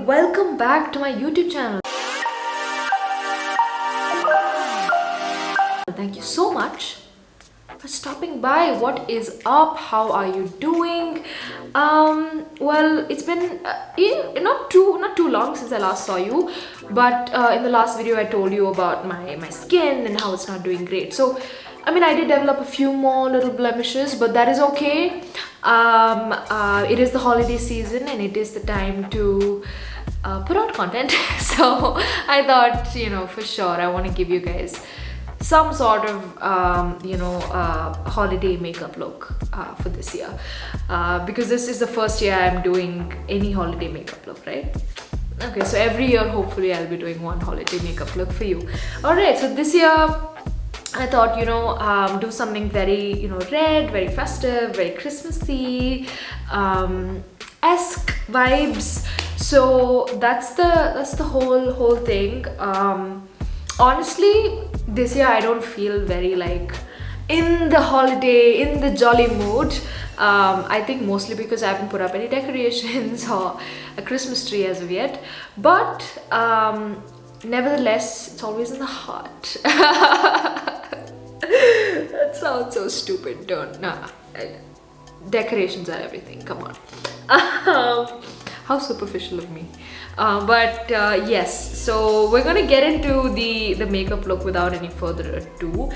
welcome back to my YouTube channel. Thank you so much for stopping by. What is up? How are you doing? Well, it's been not too long since I last saw you, but in the last video I told you about my skin and how it's not doing great. So I mean, I did develop a few more little blemishes, but that is okay. It is the holiday season and it is the time to put out content. So I thought, for sure I want to give you guys some sort of holiday makeup look for this year, because this is the first year I'm doing any holiday makeup look, right? Okay, so every year hopefully I'll be doing one holiday makeup look for you. All right, so this year I thought, do something very, red, very festive, very Christmassy, esque vibes. So that's the whole thing. Honestly, this year I don't feel very like in the holiday, in the jolly mood. I think mostly because I haven't put up any decorations or a Christmas tree as of yet. But nevertheless, it's always in the heart. That sounds so stupid, don't. Nah. Decorations are everything, come on. How superficial of me. But yes, so we're gonna get into the makeup look without any further ado.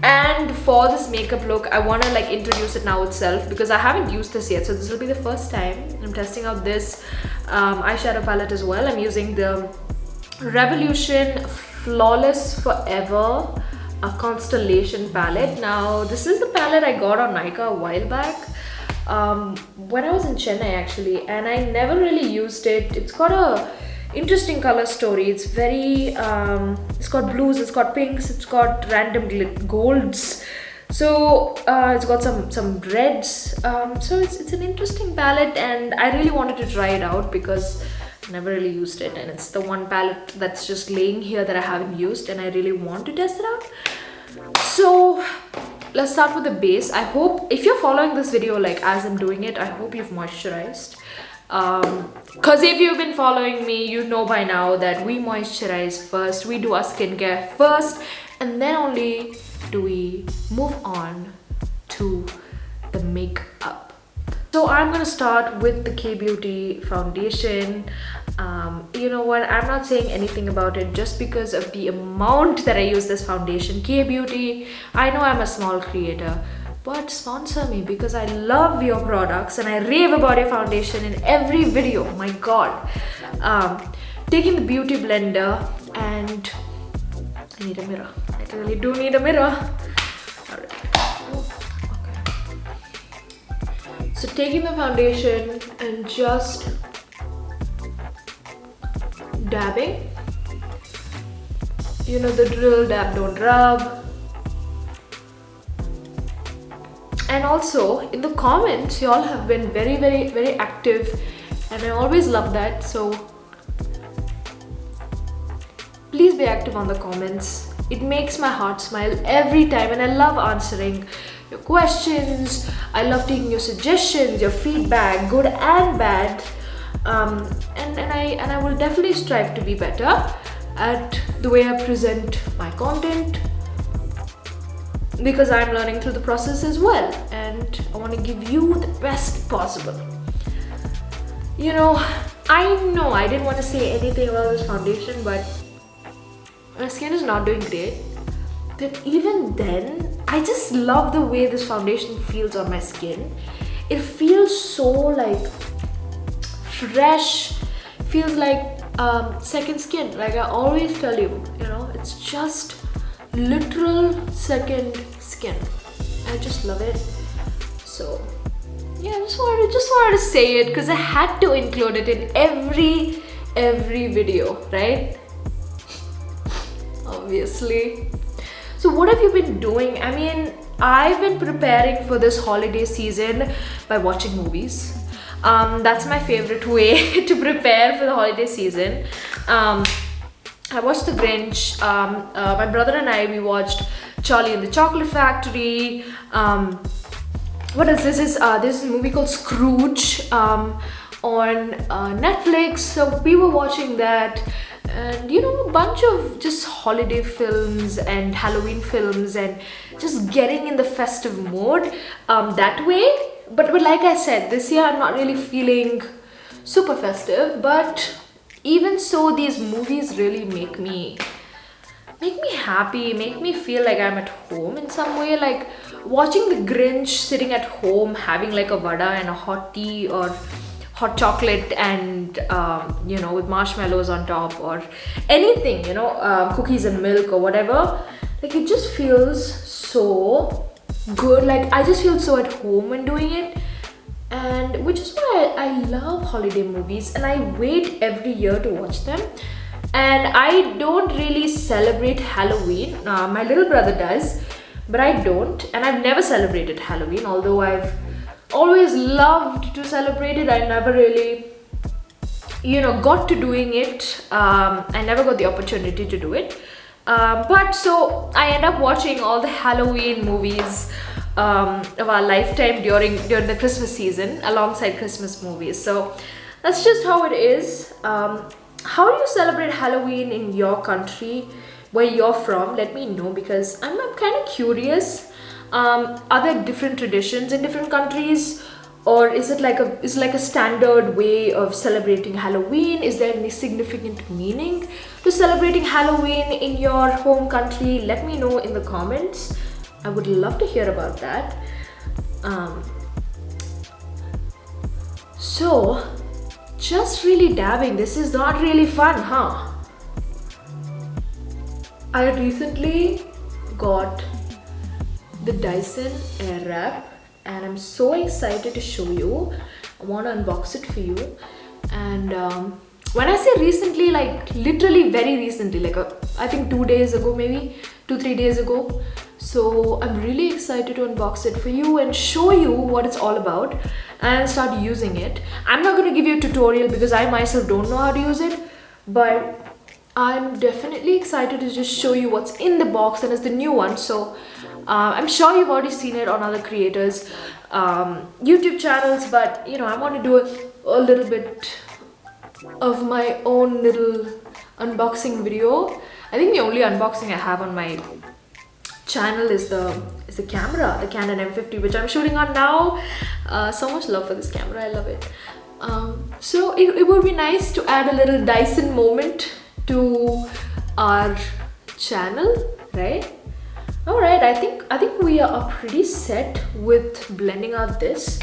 And for this makeup look, I want to like introduce it now itself because I haven't used this yet. So this will be the first time I'm testing out this eyeshadow palette as well. I'm using the Revolution Flawless Forever Constellation palette. Now this is the palette I got on Nykaa a while back, when I was in Chennai actually, and I never really used it. It's got a interesting color story. It's very it's got blues, it's got pinks, it's got random golds, so it's got some reds, so it's an interesting palette, and I really wanted to try it out because I never really used it, and it's the one palette that's just laying here that I haven't used, and I really want to test it out. So let's start with the base. I hope if you're following this video like as I'm doing it, I hope you've moisturized, because if you've been following me, you know by now that we moisturize first, we do our skincare first, and then only do we move on to the makeup. So I'm gonna start with the K-Beauty foundation. You know what, I'm not saying anything about it just because of the amount that I use this foundation. K-Beauty, I know I'm a small creator, but sponsor me because I love your products and I rave about your foundation in every video. My god. Taking the beauty blender, and I need a mirror. I really do need a mirror. Alright. Okay. So taking the foundation and just dabbing. You know the drill, dab don't rub. And also in the comments, you all have been very active, and I always love that. So please be active on the comments. It makes my heart smile every time, and I love answering your questions. I love taking your suggestions, your feedback, good and bad. And I will definitely strive to be better at the way I present my content, because I'm learning through the process as well, and I want to give you the best possible. I know I didn't want to say anything about this foundation, but my skin is not doing great. But even then, I just love the way this foundation feels on my skin. It feels so like fresh, feels like second skin. Like I always tell you, it's just literal second skin. I just love it. So yeah, I just wanted to say it because I had to include it in every video, right? Obviously. So what have you been doing? I mean, I've been preparing for this holiday season by watching movies. That's my favorite way to prepare for the holiday season. I watched The Grinch. My brother and I, we watched Charlie and the Chocolate Factory. What is this? This is a movie called Scrooge. on Netflix, so we were watching that, and you know, a bunch of just holiday films and Halloween films, and just getting in the festive mode that way. But like I said, this year I'm not really feeling super festive, but even so, these movies really make me happy, make me feel like I'm at home in some way. Like watching the Grinch sitting at home having like a vada and a hot tea or hot chocolate, and you know, with marshmallows on top or anything, you know, cookies and milk or whatever. Like it just feels so good. Like I just feel so at home when doing it, and which is why I love holiday movies, and I wait every year to watch them. And I don't really celebrate Halloween. My little brother does, but I don't, and I've never celebrated Halloween, although I've always loved to celebrate it. I never really, you know, got to doing it. I never got the opportunity to do it. But so I end up watching all the Halloween movies of our lifetime during the Christmas season, alongside Christmas movies. So that's just how it is. How do you celebrate Halloween in your country, where you're from? Let me know, because I'm kind of curious. Are there different traditions in different countries, or is it like a standard way of celebrating Halloween? Is there any significant meaning to celebrating Halloween in your home country? Let me know in the comments. I would love to hear about that. So just really dabbing. This is not really fun, huh? I recently got the Dyson Airwrap, and I'm so excited to show you. I want to unbox it for you. And when I say recently, like literally very recently, like I think 2 days ago, maybe 2-3 days ago. So I'm really excited to unbox it for you and show you what it's all about and start using it. I'm not going to give you a tutorial because I myself don't know how to use it, but I'm definitely excited to just show you what's in the box, and it's the new one. So I'm sure you've already seen it on other creators' YouTube channels, but you know, I want to do a little bit of my own little unboxing video. I think the only unboxing I have on my channel is the camera, the Canon M50, which I'm shooting on now. So much love for this camera, I love it. So it would be nice to add a little Dyson moment to our channel, right? All right, I think we are pretty set with blending out this.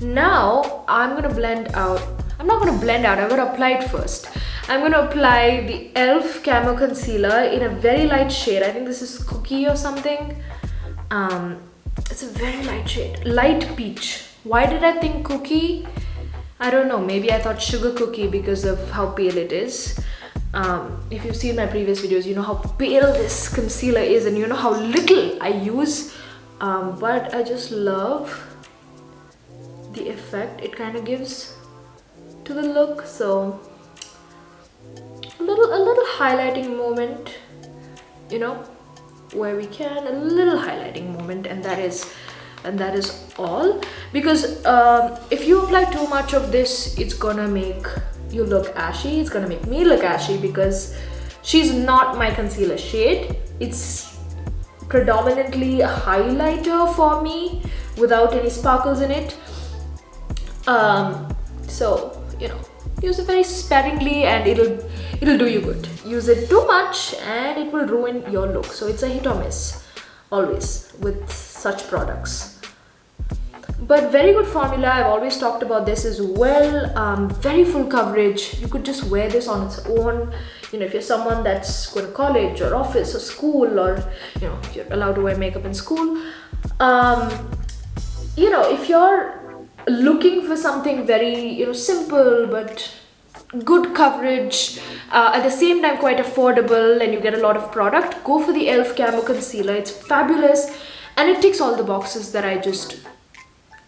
Now I'm gonna blend out. I'm not gonna blend out. I'm gonna apply it first. I'm gonna apply the e.l.f. Camo Concealer in a very light shade. I think this is Cookie or something. It's a very light shade, light peach. Why did I think Cookie? I don't know. Maybe I thought Sugar Cookie because of how pale it is. If you've seen my previous videos, you know how pale this concealer is, and you know how little I use. But I just love the effect it kind of gives to the look. So a little highlighting moment, you know, where we can, a little highlighting moment, and that is all. Because if you apply too much of this, it's gonna make you look ashy. It's gonna make me look ashy because she's not my concealer shade. It's predominantly a highlighter for me without any sparkles in it. So you know, use it very sparingly and it'll do you good. Use it too much and it will ruin your look. So it's a hit or miss always with such products. But very good formula. I've always talked about this as well. Very full coverage. You could just wear this on its own. You know, if you're someone that's going to college or office or school, or you know, if you're allowed to wear makeup in school. You know, if you're looking for something very, you know, simple but good coverage, at the same time quite affordable, and you get a lot of product, go for the e.l.f. Camo Concealer. It's fabulous and it ticks all the boxes that I just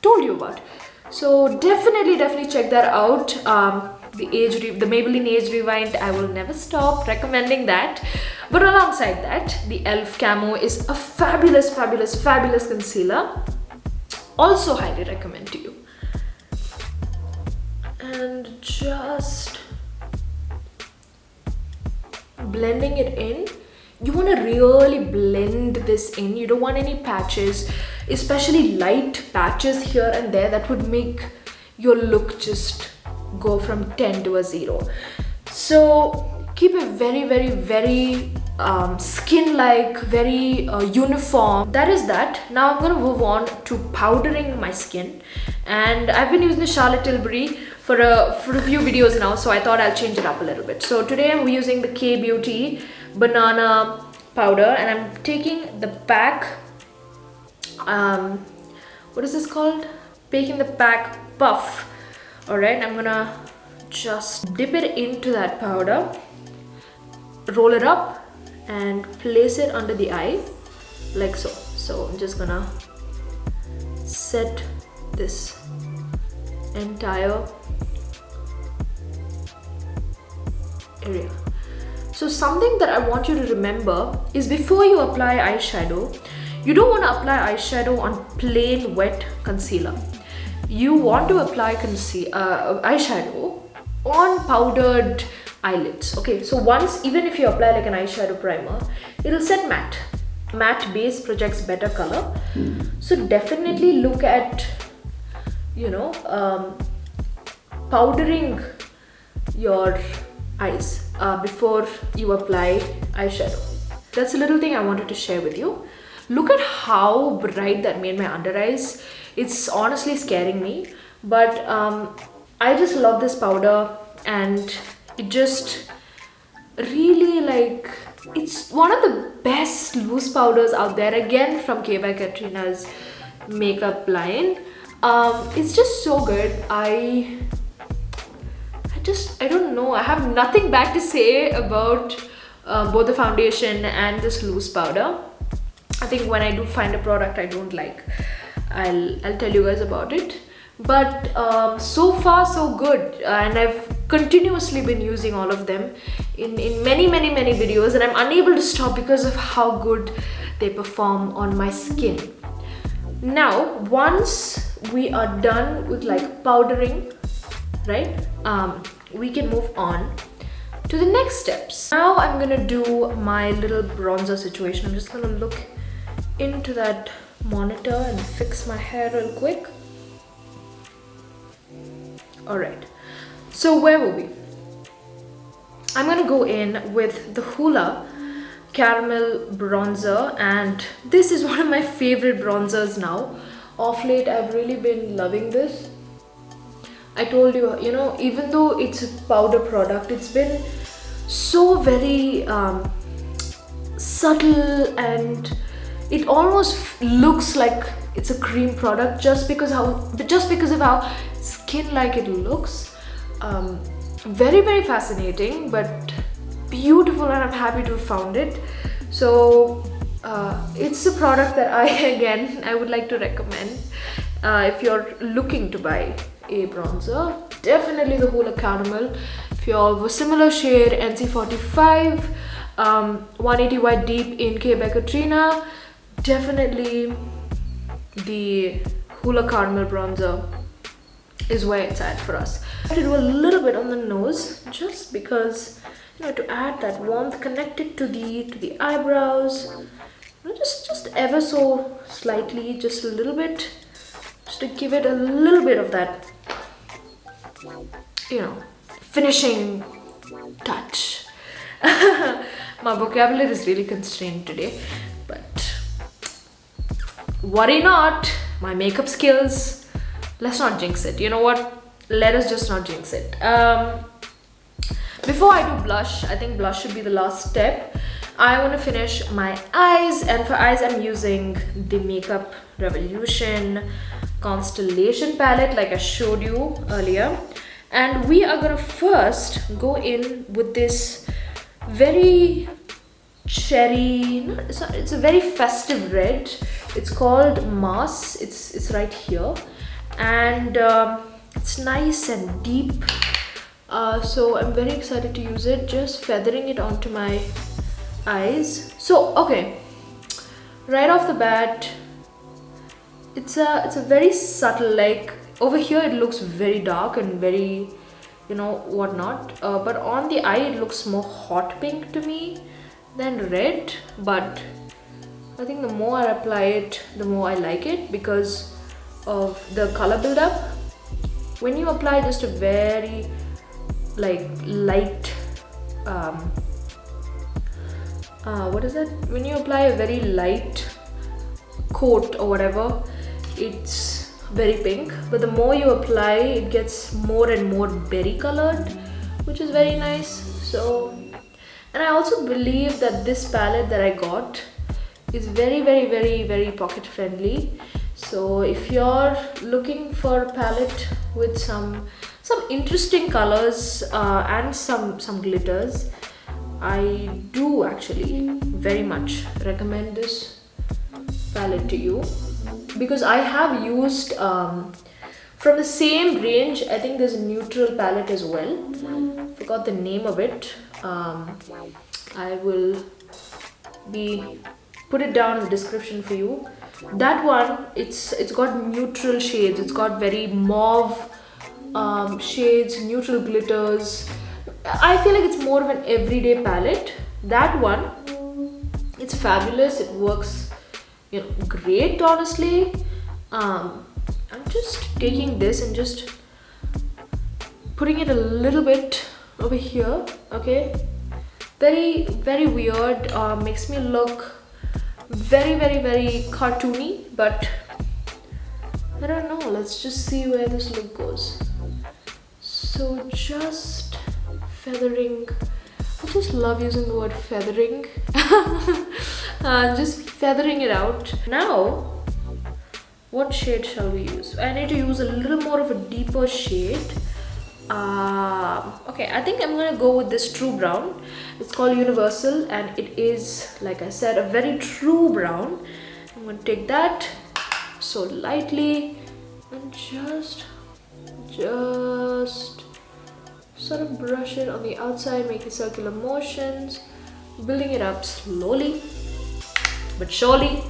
told you about. So definitely check that out. The Maybelline Age Rewind, I will never stop recommending that. But alongside that, the e.l.f. Camo is a fabulous concealer. Also highly recommend to you. and just blending it in. You want to really blend this in. You don't want any patches, especially light patches here and there that would make your look just go from 10 to a 0. So keep it very, very, very skin-like, very uniform. That is that. Now I'm gonna move on to powdering my skin, and I've been using the Charlotte Tilbury for a few videos now, so I thought I'll change it up a little bit. So today I'm using the K Beauty banana powder, and I'm taking the pack, what is this called? Taking the pack puff. All right, I'm gonna just dip it into that powder, roll it up and place it under the eye like so. So I'm just gonna set this entire area. So something that I want you to remember is before you apply eyeshadow, you don't want to apply eyeshadow on plain wet concealer. You want to apply eyeshadow on powdered eyelids. Okay, so once, even if you apply like an eyeshadow primer, it'll set matte. Matte base projects better color. So definitely look at, you know, powdering your eyes before you apply eyeshadow. That's a little thing I wanted to share with you. Look at how bright that made my under eyes. It's honestly scaring me, but I just love this powder, and it just really, like, it's one of the best loose powders out there, again from K by Katrina's makeup line. It's just so good. I don't know, I have nothing bad to say about both the foundation and this loose powder. I think when I do find a product I don't like, I'll tell you guys about it. But so far so good, and I've continuously been using all of them in many videos, and I'm unable to stop because of how good they perform on my skin. Now once we are done with like powdering, right, we can move on to the next steps. Now I'm gonna do my little bronzer situation. I'm just gonna look into that monitor and fix my hair real quick. All right, so where were we? I'm gonna go in with the Hoola caramel bronzer, and this is one of my favorite bronzers now. Off late I've really been loving this. I told you, you know, even though it's a powder product, it's been so very subtle, and it almost looks like it's a cream product just because of how skin-like it looks. Very fascinating, but beautiful, and I'm happy to have found it. So it's a product that I would like to recommend if you're looking to buy a bronzer. Definitely the Hoola Caramel. If you're of a similar shade, NC45, 180 White Deep in K by Katrina, definitely the Hoola Caramel bronzer is where it's at for us. I have to do a little bit on the nose just because, you know, to add that warmth, connect it to the eyebrows, you know, just ever so slightly, just a little bit, just to give it a little bit of that, you know, finishing touch. My vocabulary is really constrained today, but worry not, my makeup skills, let's not jinx it. You know what, let us just not jinx it. Before I do blush, I think blush should be the last step. I want to finish my eyes, and for eyes I'm using the Makeup Revolution Constellation palette like I showed you earlier, and we are gonna first go in with this very cherry, it's a very festive red. It's called Mars. It's right here, and it's nice and deep, so I'm very excited to use it, just feathering it onto my eyes. So okay, right off the bat, it's a very subtle, like, over here it looks very dark and very, you know, whatnot, but on the eye it looks more hot pink to me than red. But I think the more I apply it, the more I like it because of the color buildup. When you apply just a very like light what is that, when you apply a very light coat or whatever, it's very pink, but the more you apply it gets more and more berry colored, which is very nice. So, and I also believe that this palette that I got is very pocket friendly. So if you're looking for a palette with some interesting colors and some glitters, I do actually very much recommend this palette to you, because I have used from the same range. I think there's a neutral palette as well, forgot the name of it. I will put it down in the description for you. That one, it's got neutral shades, it's got very mauve shades, neutral glitters. I feel like it's more of an everyday palette. That one, it's fabulous, it works, you know, great, honestly. I'm just taking this and just putting it a little bit over here, okay? Very weird, makes me look very cartoony, but I don't know, let's just see where this look goes. So just feathering, I just love using the word feathering. Just feathering it out. Now what shade shall we use? I need to use a little more of a deeper shade. Okay, I think I'm gonna go with this true brown. It's called Universal and it is, like I said, a very true brown. I'm gonna take that so lightly and just sort of brush it on the outside, making circular motions, building it up slowly but surely.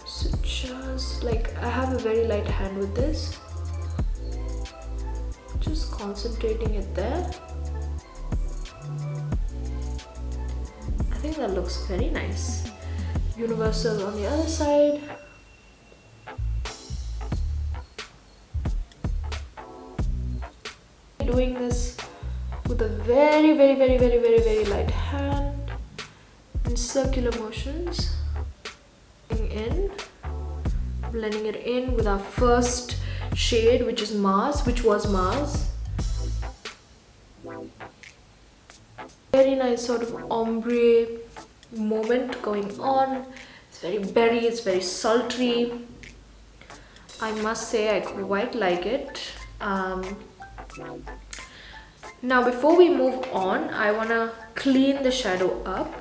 So just like, I have a very light hand with this, just concentrating it there. I think that looks very nice. Universal on the other side. Doing this with a very light hand in circular motions, blending it in with our first shade, which was Mars. Very nice sort of ombre moment going on. It's very berry, it's very sultry. I must say I quite like it. Now before we move on, I want to clean the shadow up.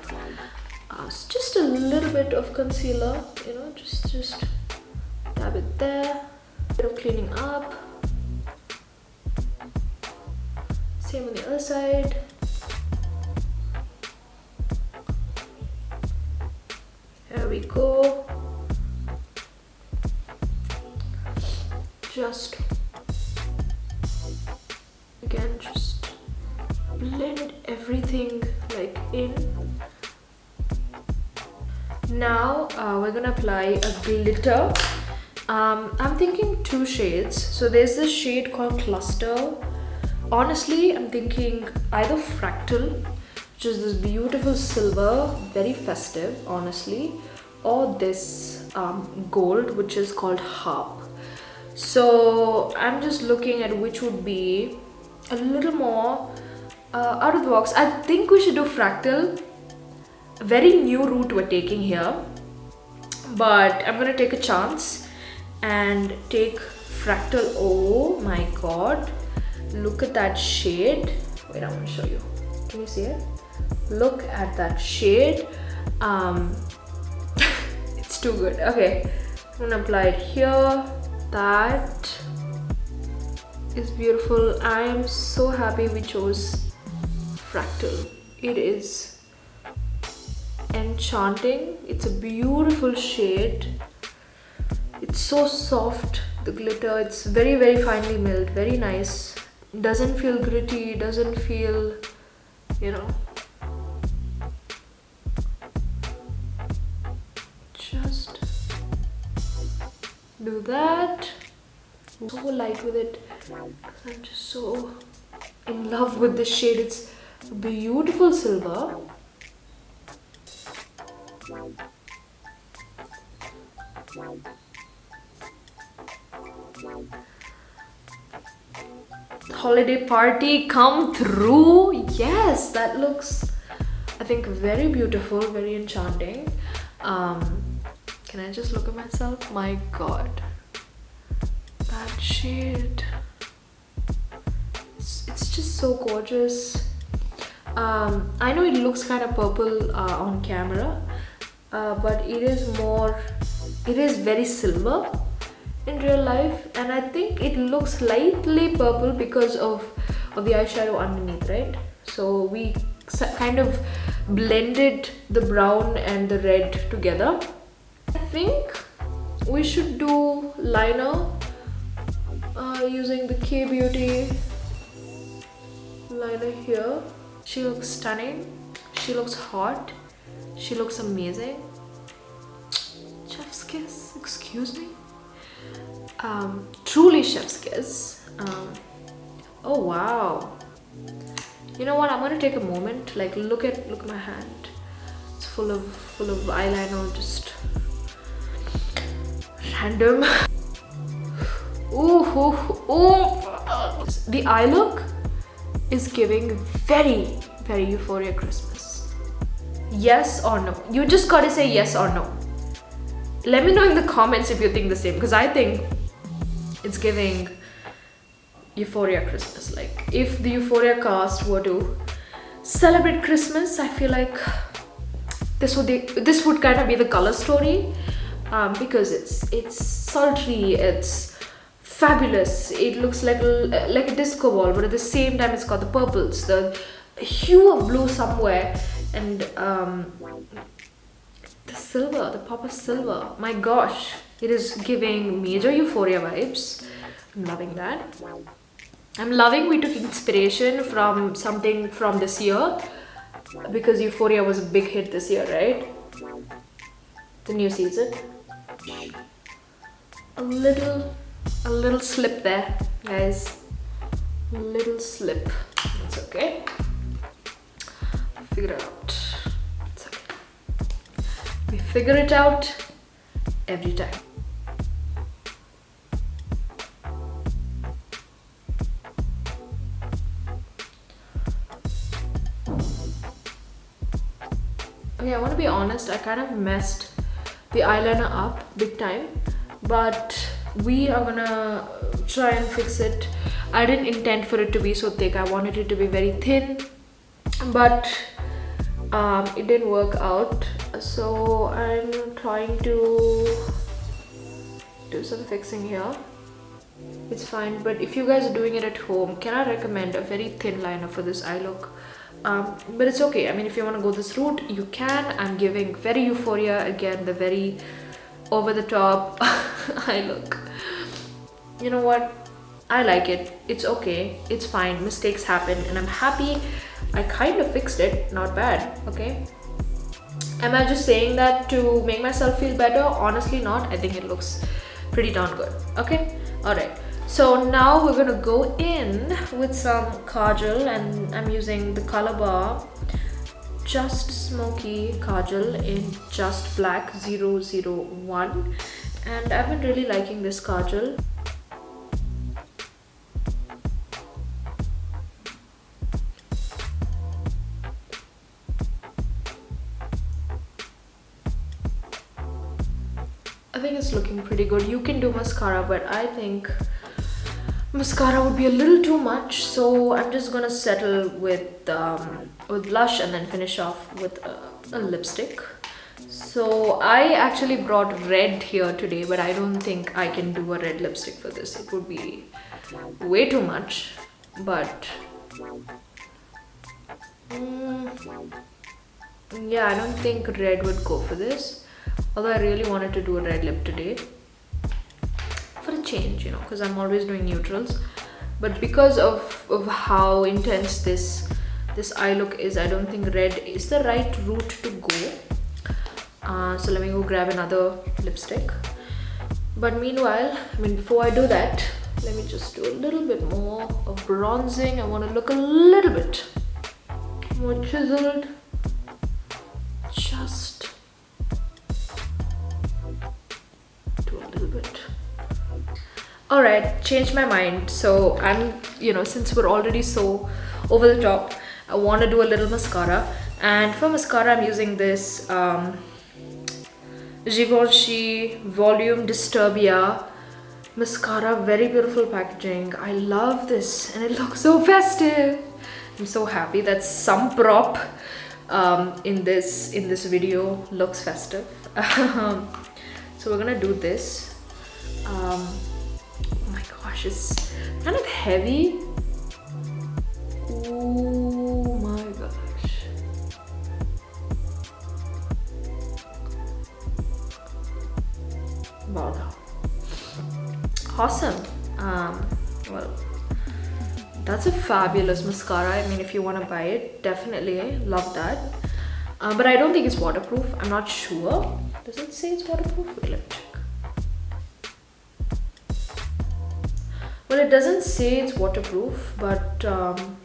So just a little bit of concealer, you know, just dab it there. A bit of cleaning up. Same on the other side. There we go. Just blend everything like in. Now we're gonna apply a glitter. I'm thinking 2 shades. So there's this shade called Cluster. Honestly, I'm thinking either Fractal, which is this beautiful silver, very festive, honestly, or this gold, which is called Harp. So I'm just looking at which would be a little more out of the box. I think we should do Fractal. A very new route we're taking here, but I'm gonna take a chance and take Fractal. Oh my god, look at that shade. Wait, I'm gonna show you. Can you see it? Look at that shade. It's too good. Okay, I'm gonna apply it here. That is beautiful. I am so happy we chose Fractal. It is enchanting. It's a beautiful shade. It's so soft, the glitter. It's very, very finely milled, very nice. Doesn't feel gritty, doesn't feel, you know. Just do that. So light with it. I'm just so in love with this shade. It's a beautiful silver. Holiday party come through. Yes, that looks, I think, very beautiful, very enchanting. Can I just look at myself? My god, that shade, it's just so gorgeous. I know it looks kind of purple on camera, but it is very silver in real life, and I think it looks slightly purple because of the eyeshadow underneath, right? So we kind of blended the brown and the red together. I think we should do liner using the K Beauty liner here. She looks stunning, she looks hot, she looks amazing. Chef's kiss, excuse me. Truly chef's kiss. Oh wow, you know what, I'm gonna take a moment, like look at my hand. It's full of eyeliner, just random. Ooh. The eye look is giving very, very Euphoria Christmas. Yes or no? You just gotta say yes or no. Let me know in the comments if you think the same, because I think it's giving Euphoria Christmas. Like, if the Euphoria cast were to celebrate Christmas, I feel like this would kind of be the color story, because it's sultry, it's fabulous. It looks like a disco ball, but at the same time it's got the purples, the hue of blue somewhere, and the silver, the pop of silver. My gosh, it is giving major Euphoria vibes. I'm loving that. I'm loving we took inspiration from something from this year, because Euphoria was a big hit this year, right? The new season. A little slip there, guys. Little slip. It's okay. Figure it out. It's okay. We figure it out every time. Okay, I want to be honest, I kind of messed the eyeliner up big time, but we are gonna try and fix it. I didn't intend for it to be so thick, I wanted it to be very thin, but it didn't work out, so I'm trying to do some fixing here. It's fine, but if you guys are doing it at home, can I recommend a very thin liner for this eye look? But it's okay. I mean, if you want to go this route, you can. I'm giving very Euphoria again, the very over the top eye look. You know what? I like it. It's okay. It's fine. Mistakes happen, and I'm happy I kind of fixed it. Not bad. Okay. Am I just saying that to make myself feel better? Honestly, not. I think it looks pretty darn good. Okay. All right. So now we're gonna go in with some kajal, and I'm using the color bar Just Smoky Kajal in Just Black 001, and I've been really liking this kajal. I think it's looking pretty good. You can do mascara, but I think mascara would be a little too much, so I'm just gonna settle with blush and then finish off with a lipstick. So I actually brought red here today, but I don't think I can do a red lipstick for this. It would be way too much, but yeah, I don't think red would go for this, although I really wanted to do a red lip today. change, you know, because I'm always doing neutrals. But because of how intense this eye look is, I don't think red is the right route to go. So let me go grab another lipstick. But meanwhile, I mean, before I do that, let me just do a little bit more of bronzing. I want to look a little bit more chiseled. Just do a little bit. All right, changed my mind. So I'm, you know, since we're already so over the top, I want to do a little mascara. And for mascara, I'm using this Givenchy Volume Disturbia mascara. Very beautiful packaging. I love this and it looks so festive. I'm so happy that some prop in this video looks festive. So we're gonna do this. Oh my gosh, it's kind of heavy. Oh my gosh. Wow. Awesome. Well, that's a fabulous mascara. I mean, if you want to buy it, definitely love that. But I don't think it's waterproof. I'm not sure. Does it say it's waterproof? Wait, let me check. Well, it doesn't say it's waterproof, but I'm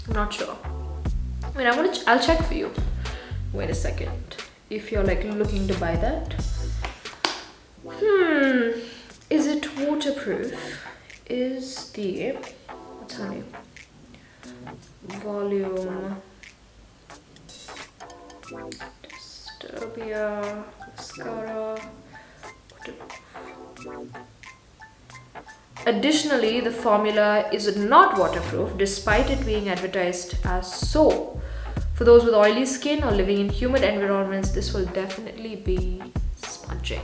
not sure. I mean, I'll check for you. Wait a second. If you're like looking to buy that. Is it waterproof? Is the, what's her name? Volume Disturbia mascara. Additionally, the formula is not waterproof despite it being advertised as so. For those with oily skin or living in humid environments, this will definitely be smudging.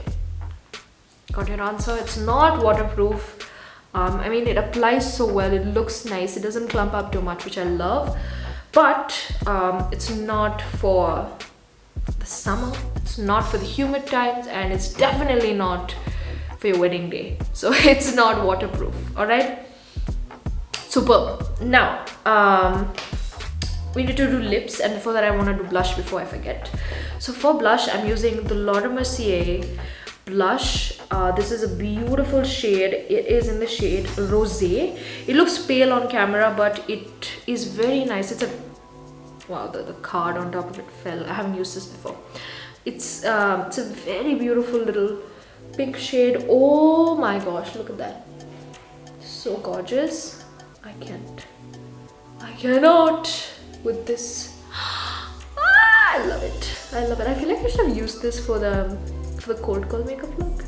Got your answer? It's not waterproof. I mean, it applies so well. It looks nice. It doesn't clump up too much, which I love. But it's not for the summer. It's not for the humid times, and it's definitely not for your wedding day. So it's not waterproof. All right. Superb. Now we need to do lips, and before that, I want to do blush before I forget. So for blush, I'm using the Laura Mercier blush. This is a beautiful shade. It is in the shade Rosé. It looks pale on camera, but it is very nice. It's a, wow, the card on top of it fell. I haven't used this before. It's a very beautiful little pink shade. Oh my gosh, look at that. So gorgeous. I cannot with this. I love it. I love it. I feel like I should have used this for the cold girl makeup look.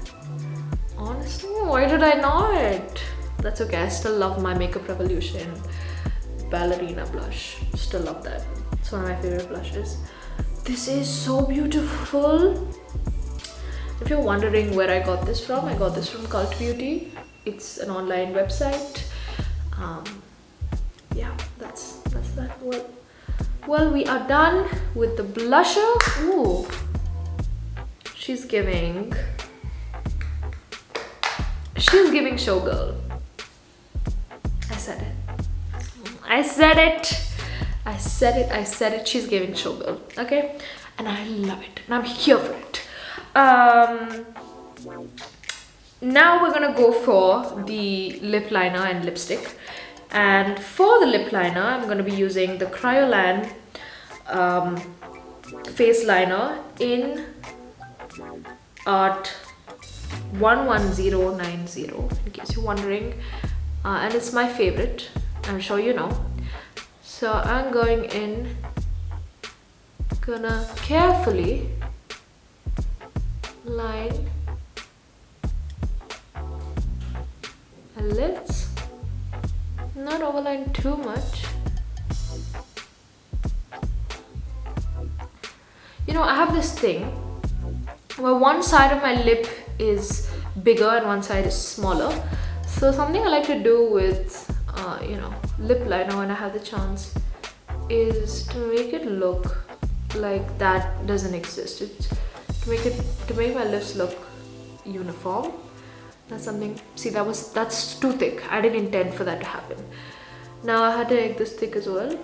Honestly, why did I not? That's okay. I still love my Makeup Revolution ballerina blush. Still love that. It's one of my favorite blushes. This is so beautiful. If you're wondering where I got this from, I got this from Cult Beauty. It's an online website. Yeah, that's that. Well, we are done with the blusher. Ooh. She's giving showgirl. I said it. She's giving showgirl. Okay, and I love it, and I'm here for it. Now we're gonna go for the lip liner and lipstick. And for the lip liner, I'm gonna be using the Kryolan face liner in Art 11090, in case you're wondering, and it's my favorite. I'm sure you know. So I'm going in, gonna carefully line my lids, not overline too much. You know, I have this thing where one side of my lip is bigger and one side is smaller. So something I like to do with you know, lip liner when I have the chance is to make it look like that doesn't exist. To make my lips look uniform. That's something. See, that's too thick. I didn't intend for that to happen. Now I had to make this thick as well.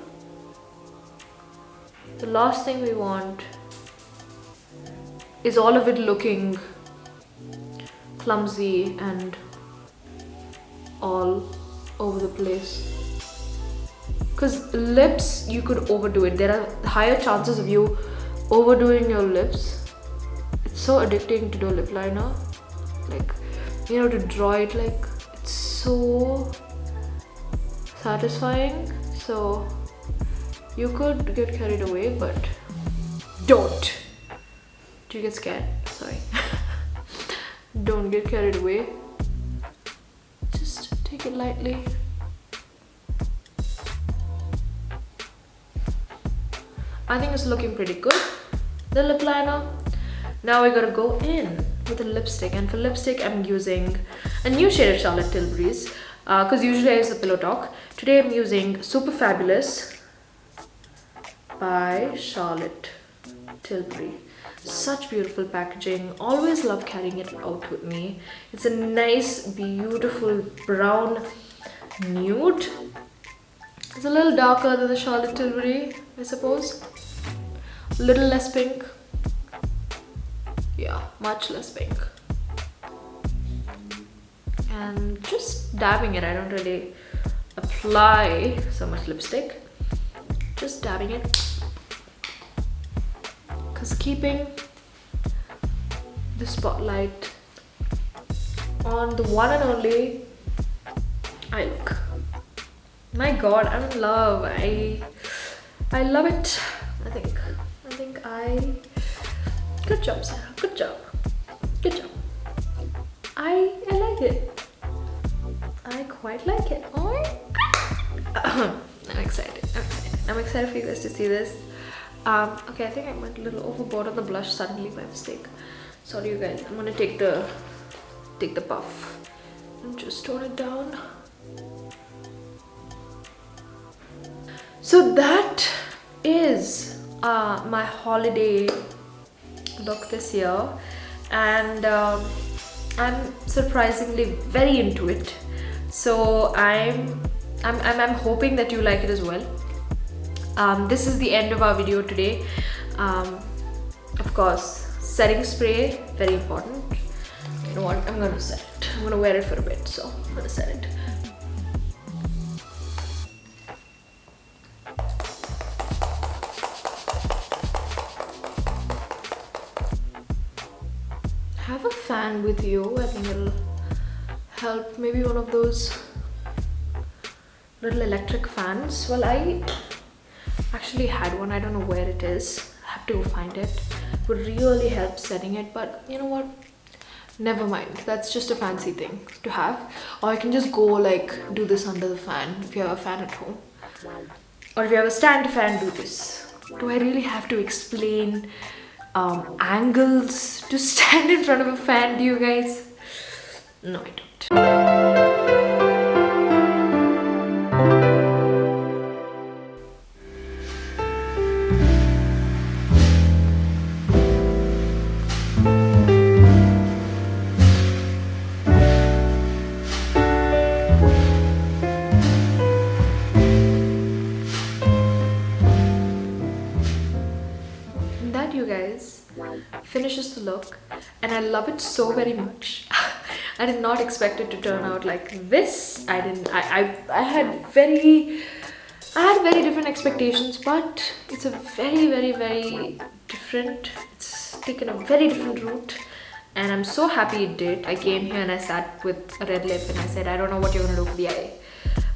The last thing we want is all of it looking clumsy and all over the place. Because lips, you could overdo it. There are higher chances of you overdoing your lips. It's so addicting to do a lip liner. Like, you know, to draw it, like, it's so satisfying. So you could get carried away, but don't. Do you get scared? Sorry. Don't get carried away. Just take it lightly. I think it's looking pretty good, the lip liner. Now we gotta go in with a lipstick, and for lipstick I'm using a new shade of Charlotte Tilbury's, because usually I use the Pillow Talk. Today I'm using Super Fabulous by Charlotte Tilbury. Such beautiful packaging. Always love carrying it out with me. It's a nice, beautiful brown nude. It's a little darker than the Charlotte Tilbury, I suppose. A little less pink. Yeah, much less pink. And just dabbing it. I don't really apply so much lipstick. Just dabbing it. Because keeping the spotlight on the one and only eye look. My god, I'm in love. I love it. Good job, Sarah. Good job. I like it. I quite like it. Oh. I'm excited. I'm excited for you guys to see this. Okay, I think I went a little overboard on the blush suddenly by mistake. Sorry, you guys. I'm gonna take the puff and just tone it down. So that is my holiday look this year, and I'm surprisingly very into it. So I'm hoping that you like it as well. This is the end of our video today. Of course, setting spray, very important. You know what? I'm gonna set it. I'm gonna wear it for a bit, so I'm gonna set it. Have a fan with you. I think it'll help. Maybe one of those little electric fans. Well, I actually had one. I don't know where it is. I have to go find it. Would really help setting it, but you know what? Never mind. That's just a fancy thing to have. Or I can just go like do this under the fan if you have a fan at home. Or if you have a stand fan, do this. Do I really have to explain angles to stand in front of a fan, do you guys? No, I don't. You guys, finishes the look, and I love it so very much. I did not expect it to turn out like this. I had very different expectations, but it's a very different, it's taken a very different route, and I'm so happy it did. I came here and I sat with a red lip and I said, I don't know what you're gonna do for the eye,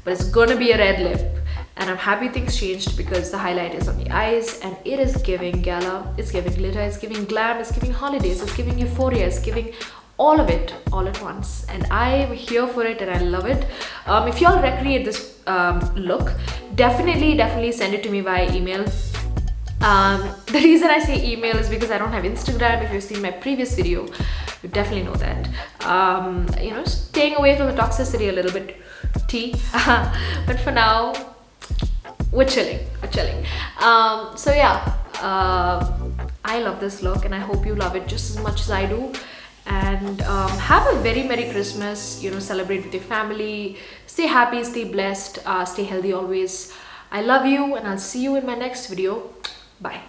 but it's gonna be a red lip. And I'm happy things changed because the highlight is on the eyes, and it is giving gala, it's giving glitter, it's giving glam, it's giving holidays, it's giving euphoria, it's giving all of it all at once. And I'm here for it and I love it. If y'all recreate this look, definitely send it to me via email. The reason I say email is because I don't have Instagram. If you've seen my previous video, you definitely know that. You know, staying away from the toxicity a little bit, but for now, we're chilling. So yeah, I love this look and I hope you love it just as much as I do. and have a very Merry Christmas. You know, celebrate with your family. Stay happy, stay blessed, stay healthy always. I love you, and I'll see you in my next video. Bye.